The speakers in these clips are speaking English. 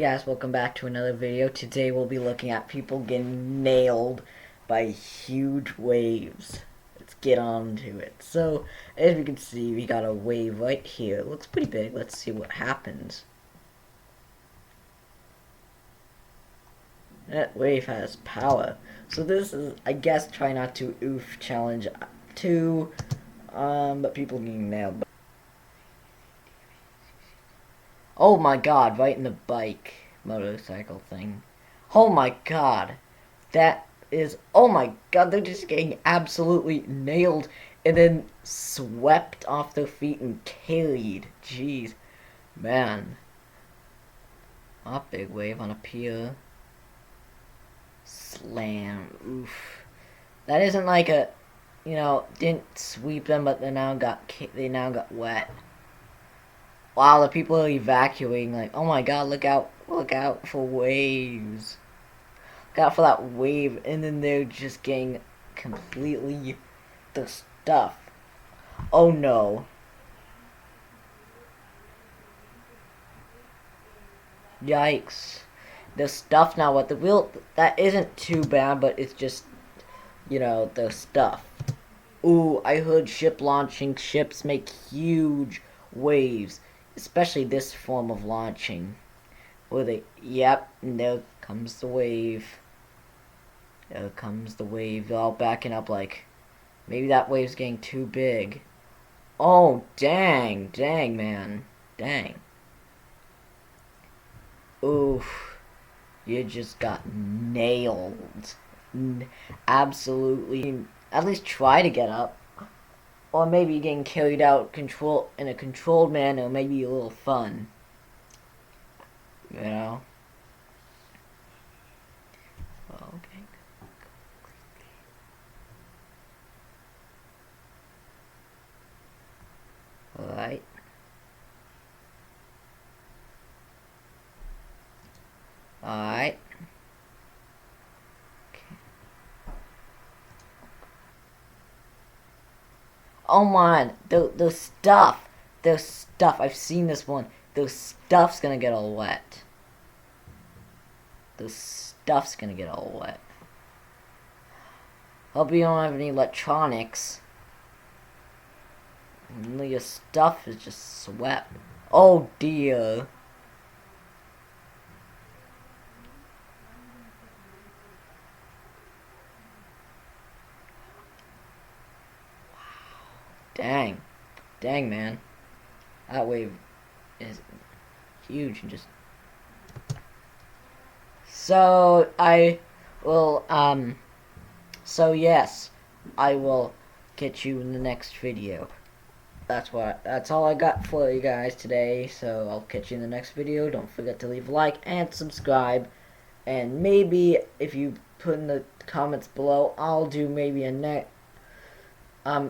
guys, welcome back to another video. Today we'll be looking at people getting nailed by huge waves. Let's get on to it. So, as we can see, we got a wave right here. It looks pretty big. Let's see what happens. That wave has power. So this is, I guess, try not to oof challenge 2, but people getting nailed. Oh my god, right in the bike motorcycle thing. Oh my god. That is, oh my god, they're just getting absolutely nailed and then swept off their feet and carried. Jeez. Man. A big wave on a pier. Slam. Oof. That isn't like a, didn't sweep them, but they now got wet. Wow, the people are evacuating. Like, oh my god, look out for waves. Look out for that wave, and then they're just getting completely the stuff. Oh no. Yikes. The stuff now, what the real, that isn't too bad, but it's just, the stuff. Ooh, I heard ships make huge waves. Especially this form of launching. Where they, yep, and there comes the wave. There comes the wave. They're all backing up like, maybe that wave's getting too big. Oh, dang, man. Dang. Oof. You just got nailed. Absolutely. At least try to get up. Or maybe getting carried out in a controlled manner, maybe a little fun. Okay. Alright. Alright. Oh man, the stuff. I've seen this one. The stuff's gonna get all wet. The stuff's gonna get all wet. Hope you don't have any electronics. Your stuff is just swept. Oh dear. Dang. Dang, man. That wave is huge and just... So, so yes, I will catch you in the next video. That's all I got for you guys today, so I'll catch you in the next video. Don't forget to leave a like and subscribe. And maybe, if you put in the comments below, I'll do maybe a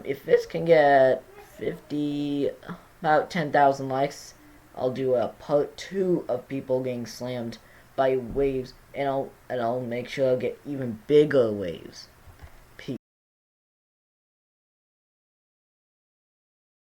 if this can get about 10,000 likes, I'll do a part 2 of people getting slammed by waves, and I'll make sure I'll get even bigger waves.